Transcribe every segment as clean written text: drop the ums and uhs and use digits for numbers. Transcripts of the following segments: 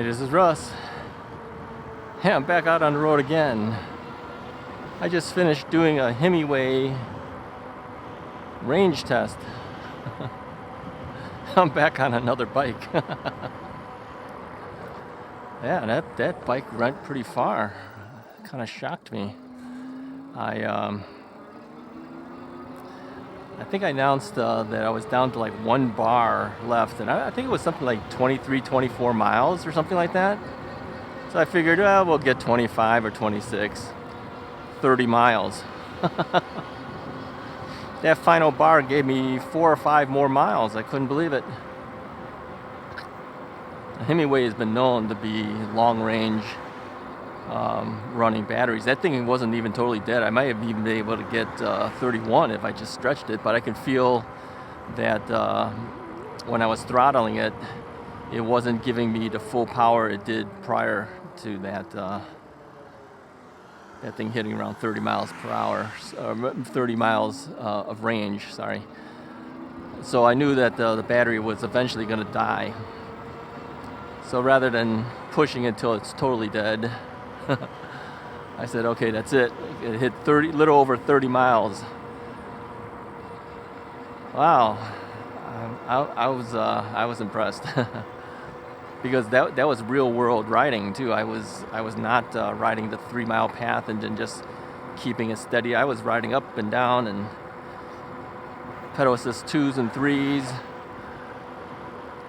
Hey, this is Russ. Yeah, I'm back out on the road again. I just finished doing a Hemiway range test. I'm back on another bike. Yeah, that bike went pretty far. Kind of shocked me. I think I announced that I was down to like one bar left, and I think it was something like 23, 24 miles or something like that. So I figured, well, we'll get 25 or 26, 30 miles. That final bar gave me 4 or 5 more miles. I couldn't believe it. Hemiway has been known to be long range running batteries. That thing wasn't even totally dead. I might have even been able to get 31 if I just stretched it, but I can feel that when I was throttling it, it wasn't giving me the full power it did prior to that that thing hitting around 30 miles per hour, 30 miles of range, sorry. So I knew that the battery was eventually going to die. So rather than pushing it till it's totally dead, I said, okay, that's it. It hit little over 30 miles. Wow, I was impressed. Because that was real world riding too. I was not riding the 3 mile path and then just keeping it steady. I was riding up and down and pedal assist 2s and 3s,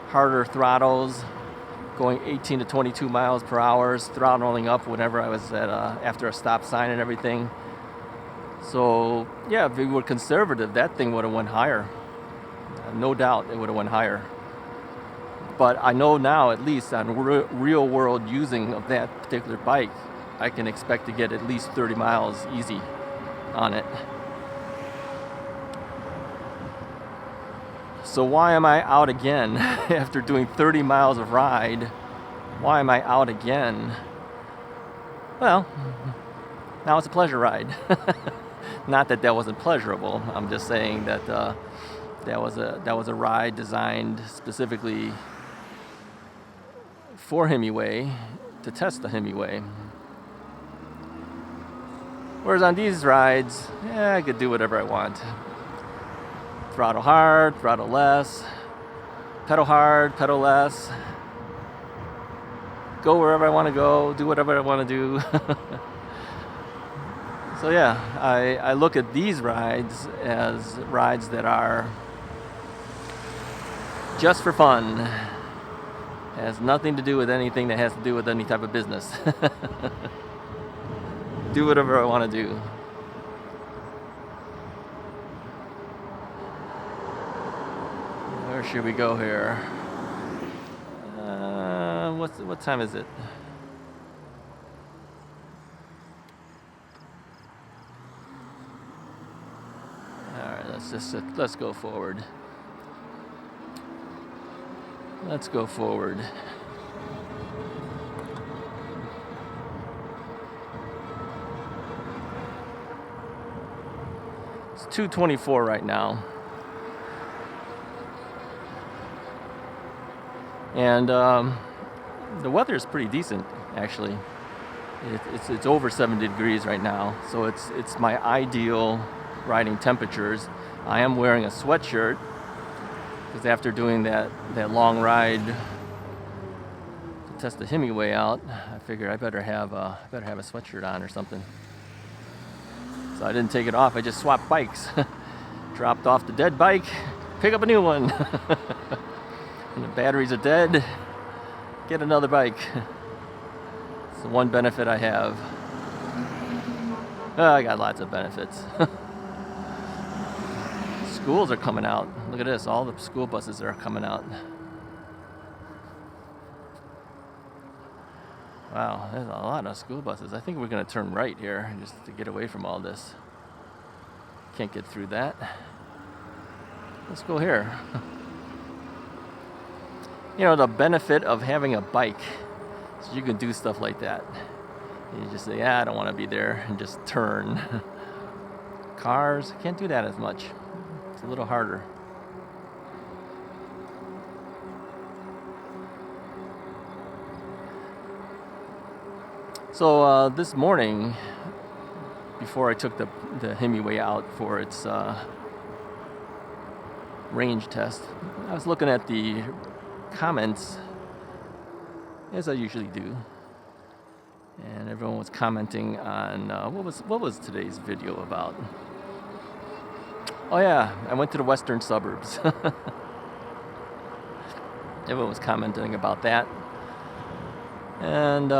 harder throttles, going 18 to 22 miles per hour, throttling up whenever I was at after a stop sign and everything. So yeah, if we were conservative, that thing would have went higher. No doubt it would have went higher. But I know now, at least on real world using of that particular bike, I can expect to get at least 30 miles easy on it. So why am I out again after doing 30 miles of ride? Why am I out again? Well, now it's a pleasure ride. Not that that wasn't pleasurable. I'm just saying that that was a ride designed specifically for Hemiway, to test the Hemiway. Whereas on these rides, I could do whatever I want. Throttle hard, throttle less, pedal hard, pedal less, go wherever I want to go, do whatever I want to do. So yeah, I look at these rides as rides that are just for fun. Has nothing to do with anything that has to do with any type of business. Do whatever I want to do. Where should we go here? What time is it? All right, let's go forward. Let's go forward. It's 2:24 right now. And the weather is pretty decent, actually. It's over 70 degrees right now, so it's my ideal riding temperatures. I am wearing a sweatshirt, because after doing that long ride to test the Hemiway out, I figured I better have a sweatshirt on or something. So I didn't take it off. I just swapped bikes. Dropped off the dead bike, pick up a new one. When the batteries are dead, get another bike. It's the one benefit I have. I got lots of benefits. Schools are coming out. Look at this, all the school buses are coming out. Wow, there's a lot of school buses. I think we're going to turn right here just to get away from all this. Can't get through that. Let's go here. You know, the benefit of having a bike is you can do stuff like that. You just say, I don't want to be there, and just turn. Cars, can't do that as much. It's a little harder. So this morning, before I took the Hemiway out for its range test, I was looking at the comments, as I usually do, and everyone was commenting on what was today's video about? Oh yeah, I went to the western suburbs. Everyone was commenting about that, and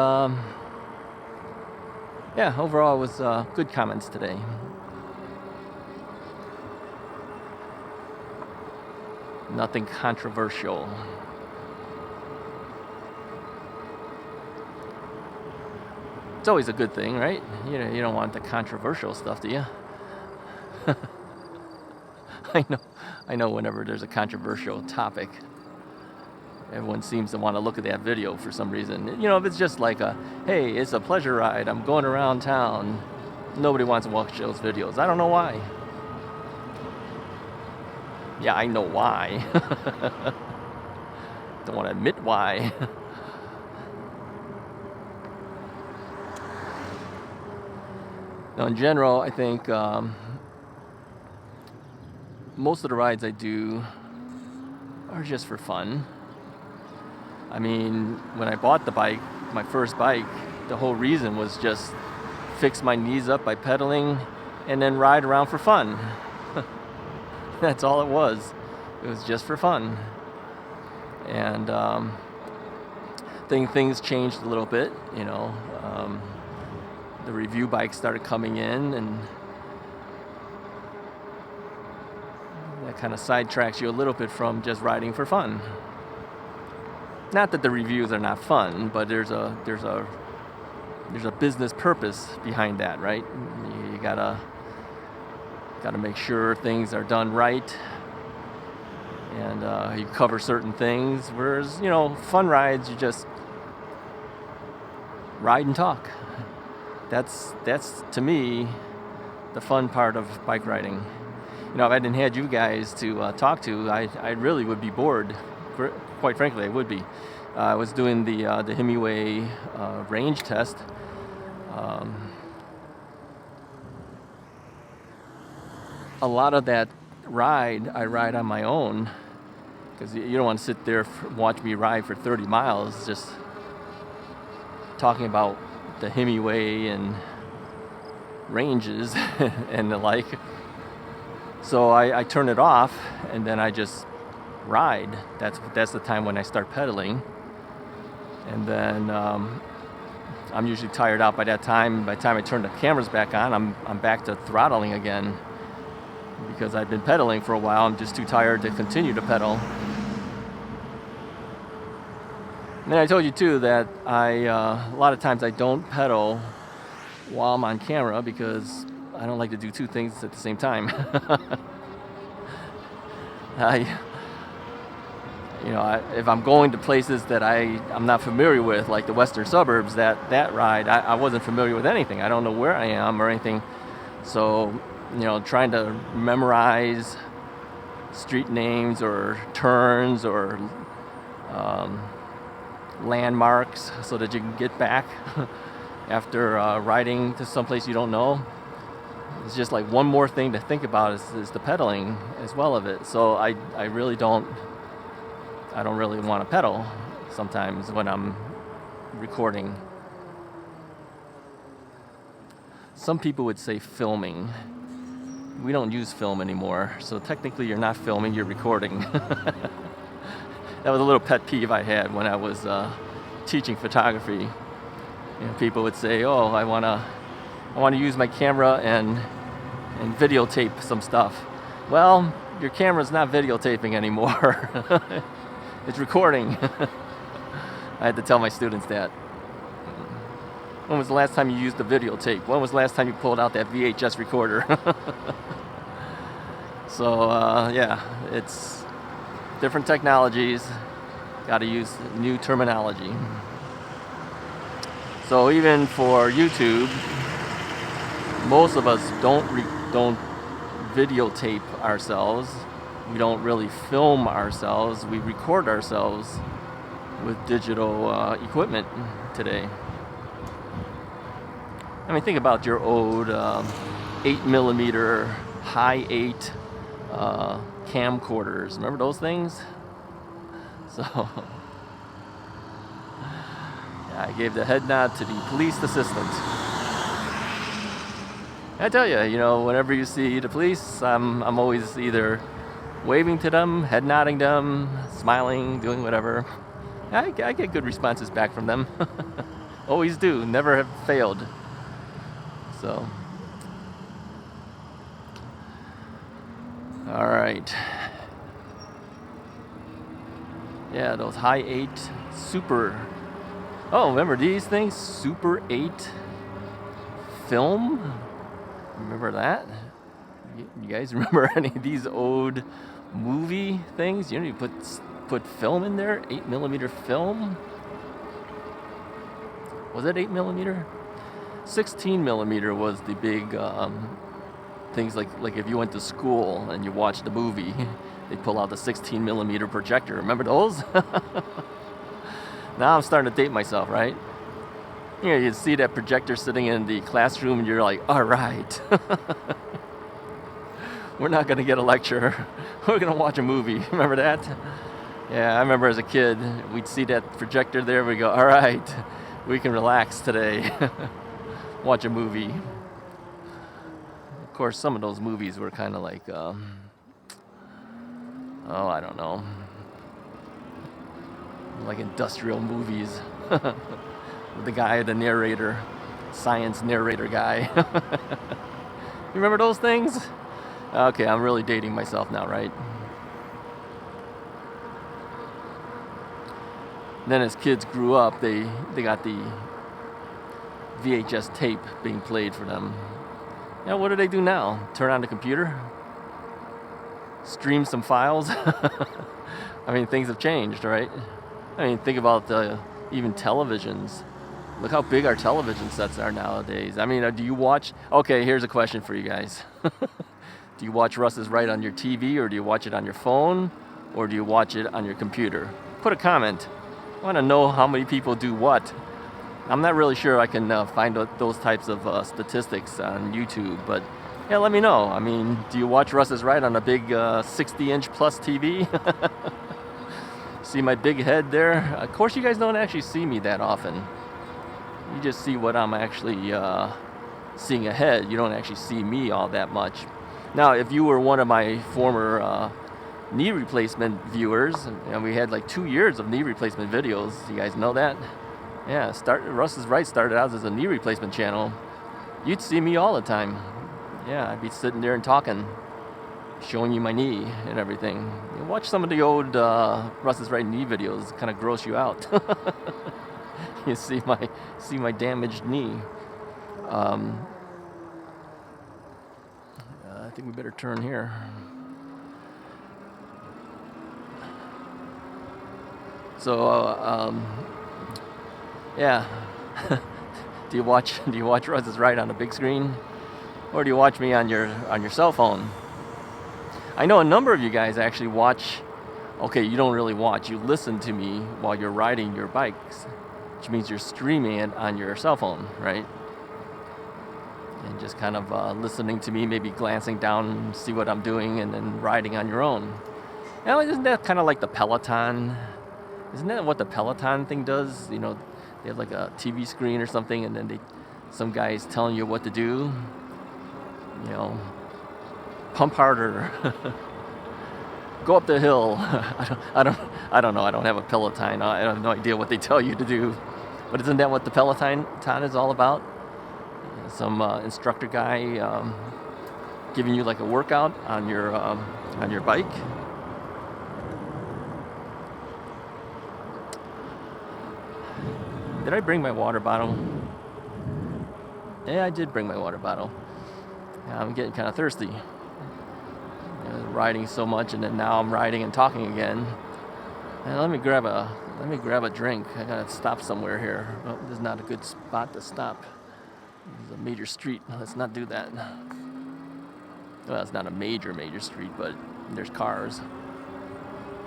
yeah, overall it was good comments today. Nothing controversial. It's always a good thing, right? You don't want the controversial stuff, do you? I know whenever there's a controversial topic, everyone seems to want to look at that video for some reason. If it's just like hey, it's a pleasure ride, I'm going around town, nobody wants to watch those videos. I don't know why. Yeah, I know why. Don't want to admit why. Now, in general, I think most of the rides I do are just for fun. I mean, when I bought the bike, my first bike, the whole reason was just fix my knees up by pedaling and then ride around for fun. That's all it was. It was just for fun. And things changed a little bit, the review bikes started coming in, and that kind of sidetracks you a little bit from just riding for fun. Not that the reviews are not fun, but there's a business purpose behind that, right? You gotta make sure things are done right, and you cover certain things. Whereas fun rides, you just ride and talk. That's to me the fun part of bike riding. If I didn't have you guys to talk to, I really would be bored. Quite frankly, I would be. I was doing the Hemiway range test. A lot of that ride, I ride on my own, because you don't want to sit there watch me ride for 30 miles just talking about the Hemiway and ranges and the like. So I turn it off and then I just ride. That's the time when I start pedaling, and then I'm usually tired out by that time. By the time I turn the cameras back on, I'm back to throttling again, because I've been pedaling for a while. I'm just too tired to continue to pedal. And then I told you too that a lot of times I don't pedal while I'm on camera, because I don't like to do two things at the same time. If I'm going to places that I'm not familiar with, like the western suburbs, that ride, I wasn't familiar with anything. I don't know where I am or anything. So, trying to memorize street names or turns or landmarks so that you can get back after riding to someplace you don't know. It's just like one more thing to think about is the pedaling as well of it. So I don't really want to pedal sometimes when I'm recording. Some people would say filming. We don't use film anymore, so technically you're not filming, you're recording. That was a little pet peeve I had when I was teaching photography. People would say, "Oh, I want to use my camera and videotape some stuff." Well, your camera's not videotaping anymore. It's recording. I had to tell my students that. When was the last time you used the videotape? When was the last time you pulled out that VHS recorder? So, yeah, it's different technologies. Got to use new terminology. So even for YouTube, most of us don't videotape ourselves. We don't really film ourselves. We record ourselves with digital equipment today. I mean, think about your old 8mm high 8 camcorders. Remember those things? So yeah, I gave the head nod to the police assistant. I tell you, you know, whenever you see the police, I'm always either waving to them, head nodding them, smiling, doing whatever. I get good responses back from them. Always do, never have failed. So, all right. Yeah, those high 8 super. Oh, remember these things? Super 8 film? Remember that? You guys remember any of these old movie things? You know, you put film in there, 8mm film. Was it 8mm? 16mm was the big things like if you went to school and you watched the movie, they'd pull out the 16mm projector. Remember those? Now I'm starting to date myself, right? You know, you see that projector sitting in the classroom and you're like, all right. We're not going to get a lecture. We're going to watch a movie. Remember that? Yeah, I remember as a kid, we'd see that projector there. We go, all right, we can relax today. Watch a movie. Of course, some of those movies were kind of like, I don't know, like industrial movies. With the guy, the narrator, science narrator guy. You remember those things? Okay, I'm really dating myself now, right? Then as kids grew up, they got the VHS tape being played for them. Now, what do they do now? Turn on the computer? Stream some files? I mean, things have changed, right? I mean, think about even televisions. Look how big our television sets are nowadays. I mean, do you watch... Okay, here's a question for you guys. Do you watch Russ is Right on your TV, or do you watch it on your phone, or do you watch it on your computer? Put a comment. I want to know how many people do what. I'm not really sure I can find those types of statistics on YouTube, but yeah, let me know. I mean, do you watch Russ is Right on a big 60-inch plus TV? See my big head there? Of course, you guys don't actually see me that often. You just see what I'm actually seeing ahead. You don't actually see me all that much. Now, if you were one of my former knee replacement viewers, and we had like 2 years of knee replacement videos, you guys know that? Yeah, Russ is Right started out as a knee replacement channel. You'd see me all the time. Yeah, I'd be sitting there and talking, showing you my knee and everything. You watch some of the old Russ is Right knee videos, kind of gross you out. You see my damaged knee. I think we better turn here. So yeah. Do you watch Russ is Right on the big screen, or do you watch me on your cell phone? I know a number of you guys actually watch. Okay, you don't really watch. You listen to me while you're riding your bikes, which means you're streaming it on your cell phone, right? And just kind of listening to me, maybe glancing down, see what I'm doing, and then riding on your own. Now, isn't that kind of like the Peloton? Isn't that what the Peloton thing does? You know, they have like a TV screen or something, and then some guy's telling you what to do. You know, pump harder, go up the hill. I don't know. I don't have a Peloton. I have no idea what they tell you to do. But isn't that what the Peloton is all about? Some instructor guy giving you like a workout on your bike. Did I bring my water bottle? Yeah, I did bring my water bottle. I'm getting kind of thirsty. Riding so much, and then now I'm riding and talking again. And let me grab a drink. I gotta stop somewhere here. Oh, this is not a good spot to stop. This is a major street. Let's not do that. Well, it's not a major street, but there's cars.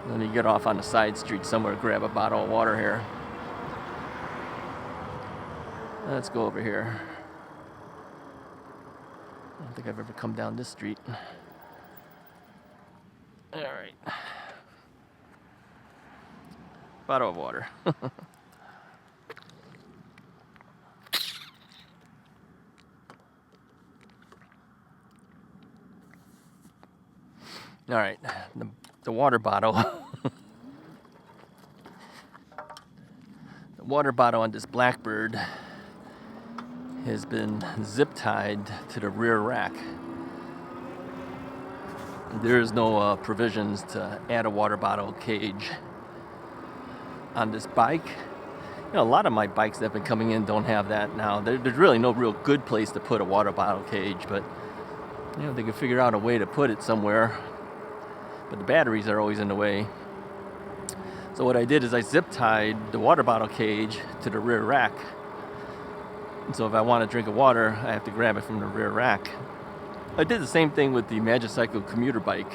Let me get off on a side street somewhere, grab a bottle of water here. Let's go over here. I don't think I've ever come down this street. All right. Bottle of water. All right, the water bottle. The water bottle on this Blackbird has been zip tied to the rear rack. There is no provisions to add a water bottle cage on this bike. You know, a lot of my bikes that have been coming in don't have that now. There's really no real good place to put a water bottle cage, but you know, they can figure out a way to put it somewhere. But the batteries are always in the way. So what I did is I zip tied the water bottle cage to the rear rack. And so if I want a drink of water, I have to grab it from the rear rack. I did the same thing with the Magicycle commuter bike.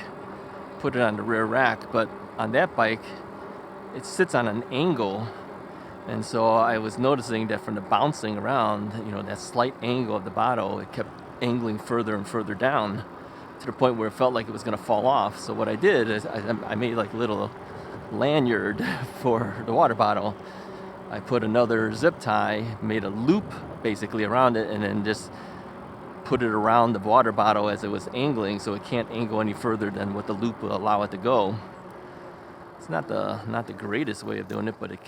Put it on the rear rack, but on that bike, it sits on an angle. And so I was noticing that from the bouncing around, you know, that slight angle of the bottle, it kept angling further and further down to the point where it felt like it was going to fall off. So what I did is I made like a little lanyard for the water bottle. I put another zip tie, made a loop basically around it, and then just put it around the water bottle as it was angling, so it can't angle any further than what the loop will allow it to go. It's not the greatest way of doing it, but it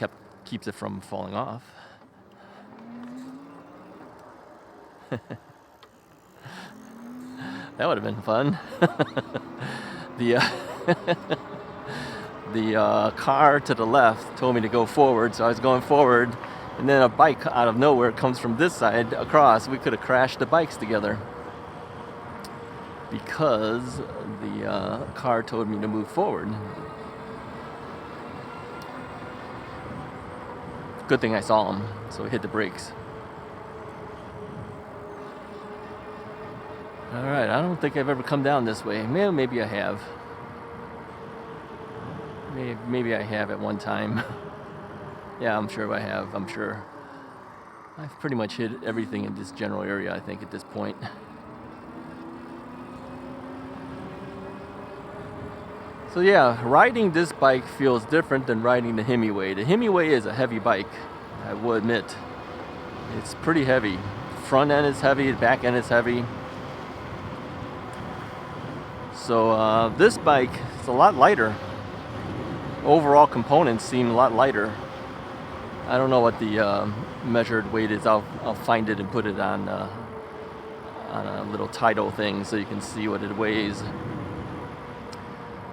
keeps it from falling off. That would have been fun. The car to the left told me to go forward, so I was going forward, and then a bike out of nowhere comes from this side across. We could have crashed the bikes together because the car told me to move forward. Good thing I saw him, so I hit the brakes. All right, I don't think I've ever come down this way. Maybe I have. Maybe I have at one time. Yeah, I'm sure I have. I'm sure. I've pretty much hit everything in this general area, I think, at this point. So yeah, riding this bike feels different than riding the Hemiway. The Hemiway is a heavy bike, I will admit. It's pretty heavy. Front end is heavy, the back end is heavy. So this bike is a lot lighter. Overall components seem a lot lighter. I don't know what the measured weight is. I'll find it and put it on a little tidal thing so you can see what it weighs.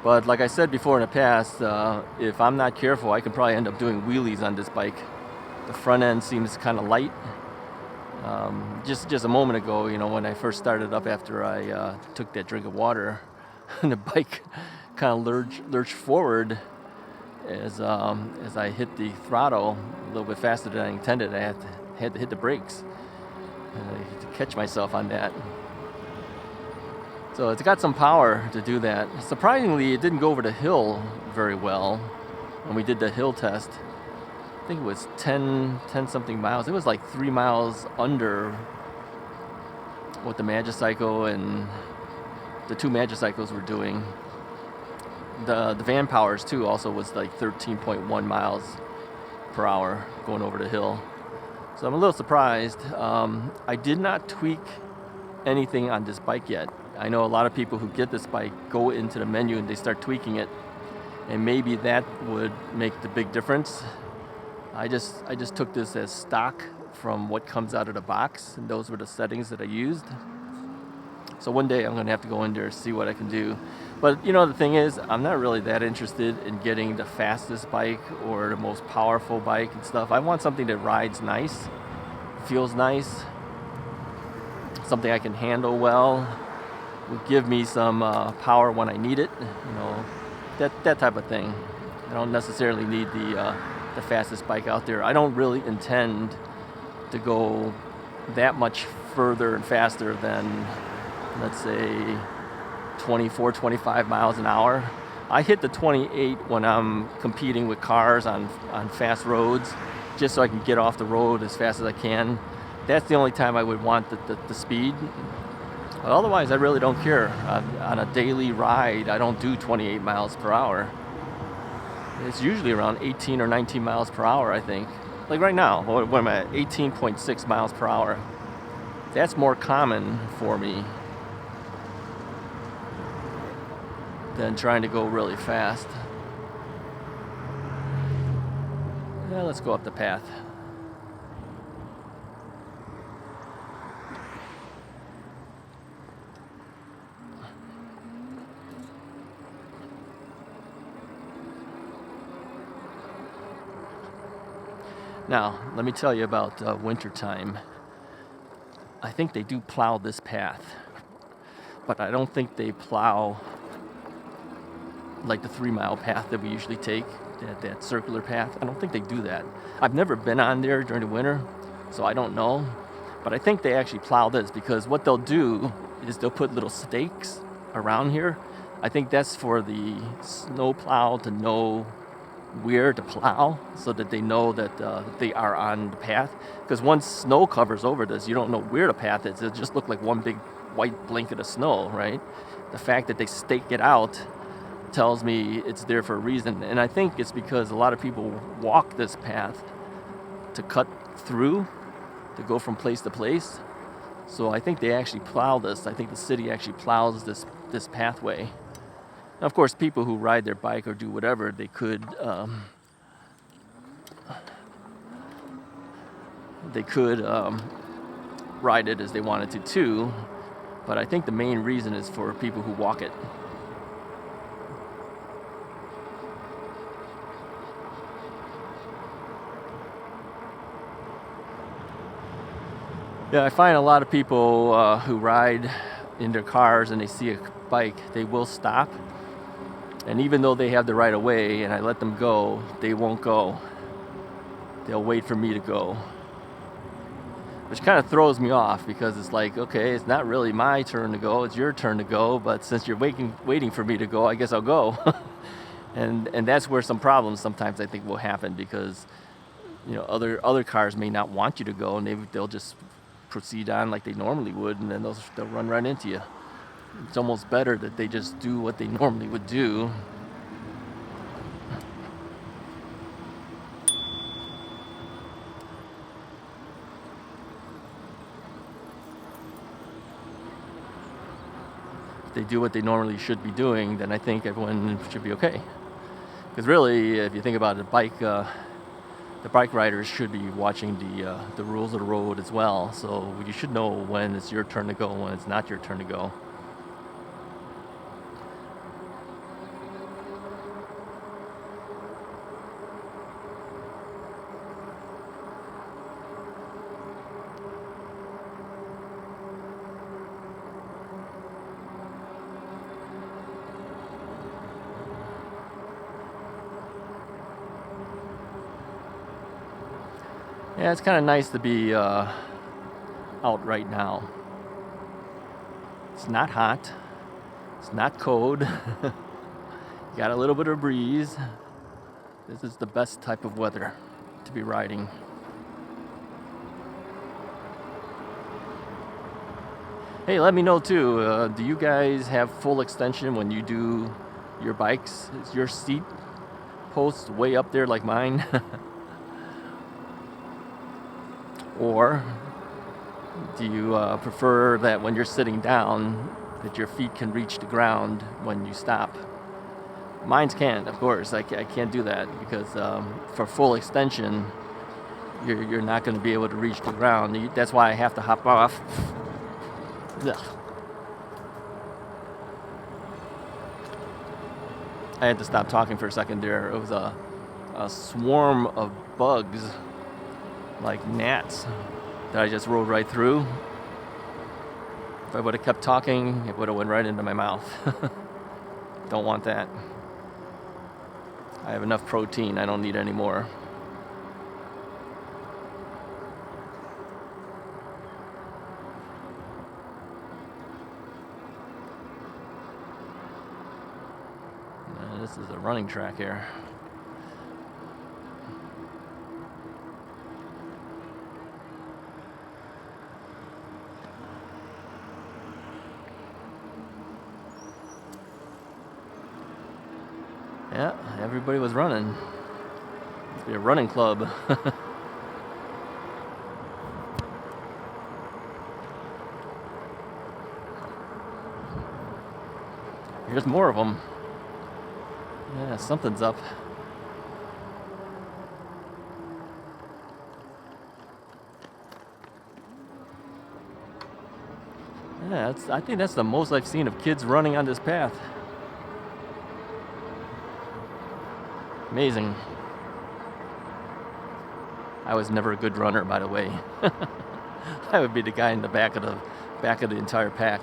But like I said before in the past, if I'm not careful, I can probably end up doing wheelies on this bike. The front end seems kind of light. Just a moment ago, you know, when I first started up after I took that drink of water, the bike kind of lurched forward as I hit the throttle a little bit faster than I intended. I had to hit the brakes to catch myself on that. So it's got some power to do that. Surprisingly, it didn't go over the hill very well when we did the hill test. I think it was 10 something miles. It was like 3 miles under what the Magicycle and the two Magicycles were doing. The Vanpowers too also was like 13.1 miles per hour going over the hill. So I'm a little surprised. I did not tweak anything on this bike yet. I know a lot of people who get this bike go into the menu and they start tweaking it, and maybe that would make the big difference. I just took this as stock from what comes out of the box, and those were the settings that I used. So one day I'm going to have to go in there and see what I can do. But you know, the thing is, I'm not really that interested in getting the fastest bike or the most powerful bike and stuff. I want something that rides nice, feels nice, something I can handle well, will give me some power when I need it, you know, that type of thing. I don't necessarily need the fastest bike out there. I don't really intend to go that much further and faster than, let's say, 24, 25 miles an hour. I hit the 28 when I'm competing with cars on fast roads, just so I can get off the road as fast as I can. That's the only time I would want the speed. But otherwise, I really don't care. On a daily ride, I don't do 28 miles per hour. It's usually around 18 or 19 miles per hour, I think. Like right now, when I'm at 18.6 miles per hour. That's more common for me than trying to go really fast. Yeah, let's go up the path. Now, let me tell you about wintertime. I think they do plow this path, but I don't think they plow like the 3-mile path that we usually take, that circular path. I don't think they do that. I've never been on there during the winter, so I don't know. But I think they actually plow this, because what they'll do is they'll put little stakes around here. I think that's for the snow plow to know where to plow, so that they know that they are on the path. Because once snow covers over this, you don't know where the path is. It'll just look like one big white blanket of snow, right? The fact that they stake it out tells me it's there for a reason. And I think it's because a lot of people walk this path to cut through, to go from place to place. So I think they actually plow this. I think the city actually plows this pathway. Now, of course, people who ride their bike or do whatever, they could ride it as they wanted to too. But I think the main reason is for people who walk it. Yeah, I find a lot of people who ride in their cars and they see a bike, they will stop. And even though they have the right of way and I let them go, they won't go. They'll wait for me to go. Which kind of throws me off, because it's like, okay, it's not really my turn to go, it's your turn to go, but since you're waiting for me to go, I guess I'll go. and that's where some problems sometimes I think will happen, because other cars may not want you to go, and they'll just proceed on like they normally would, and then they'll run right into you. It's almost better that they just do what they normally would do. If they do what they normally should be doing, then I think everyone should be okay. Because really, if you think about it, the bike riders should be watching the rules of the road as well. So you should know when it's your turn to go and when it's not your turn to go. Yeah, it's kind of nice to be out right now. It's not hot. It's not cold. Got a little bit of breeze. This is the best type of weather to be riding. Hey, let me know too. Do you guys have full extension when you do your bikes? Is your seat post way up there like mine? Or do you prefer that when you're sitting down, that your feet can reach the ground when you stop? Mine can't, of course. I can't do that, because for full extension, you're not going to be able to reach the ground. That's why I have to hop off. Ugh. I had to stop talking for a second there. It was a swarm of bugs, like gnats, that I just rode right through. If I would have kept talking, it would have went right into my mouth. Don't want that. I have enough protein, I don't need any more. This is a running track here. Yeah, everybody was running. Must be a running club. Here's more of them. Yeah, something's up. Yeah, I think that's the most I've seen of kids running on this path. Amazing. I was never a good runner, by the way. I would be the guy in the back of the entire pack.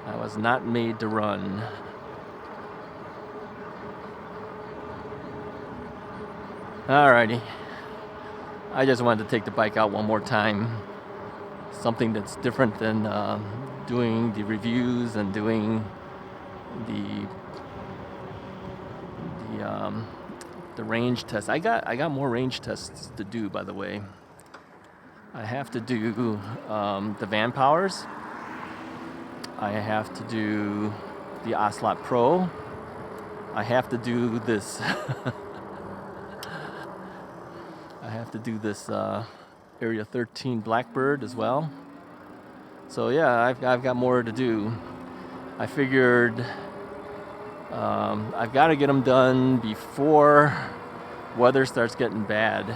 I was not made to run. Alrighty. I just wanted to take the bike out one more time. Something that's different than doing the reviews and doing the range test. I got more range tests to do, by the way. I have to do the Vanpowers. I have to do the Ocelot Pro. I have to do this. I have to do this Area 13 Blackbird as well. So yeah, I've got more to do. I figured I've got to get them done before weather starts getting bad,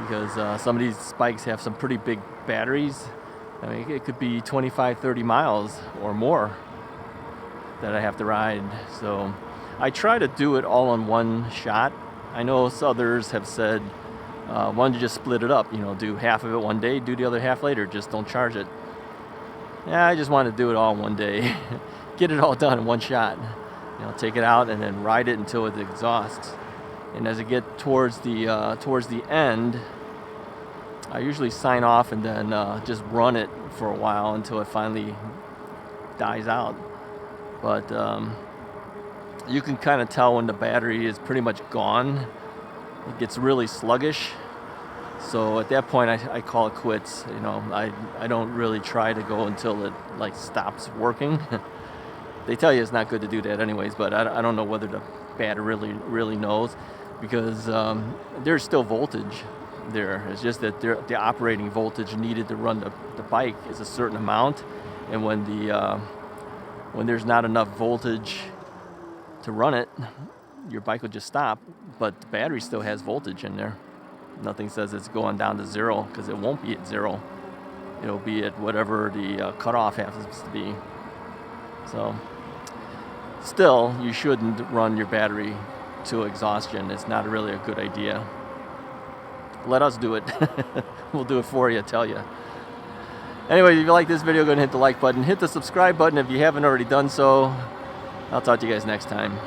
because some of these bikes have some pretty big batteries. I mean, it could be 25, 30 miles or more that I have to ride. So I try to do it all in one shot. I know others have said, why don't you just split it up? You know, do half of it one day, do the other half later. Just don't charge it. Yeah, I just want to do it all in one day. Get it all done in one shot. You know, take it out and then ride it until it exhausts. And as I get towards the end, I usually sign off and then just run it for a while until it finally dies out. But you can kind of tell when the battery is pretty much gone. It gets really sluggish. So at that point, I call it quits. You know, I don't really try to go until it like stops working. They tell you it's not good to do that anyways, but I don't know whether the battery really knows, because there's still voltage there. It's just that the operating voltage needed to run the bike is a certain amount, and when there's not enough voltage to run it, your bike will just stop, but the battery still has voltage in there. Nothing says it's going down to zero, because it won't be at zero. It'll be at whatever the cutoff happens to be. So still, you shouldn't run your battery to exhaustion. It's not really a good idea. Let us do it. We'll do it for you, I tell you. Anyway, if you like this video, go ahead and hit the like button. Hit the subscribe button if you haven't already done so. I'll talk to you guys next time.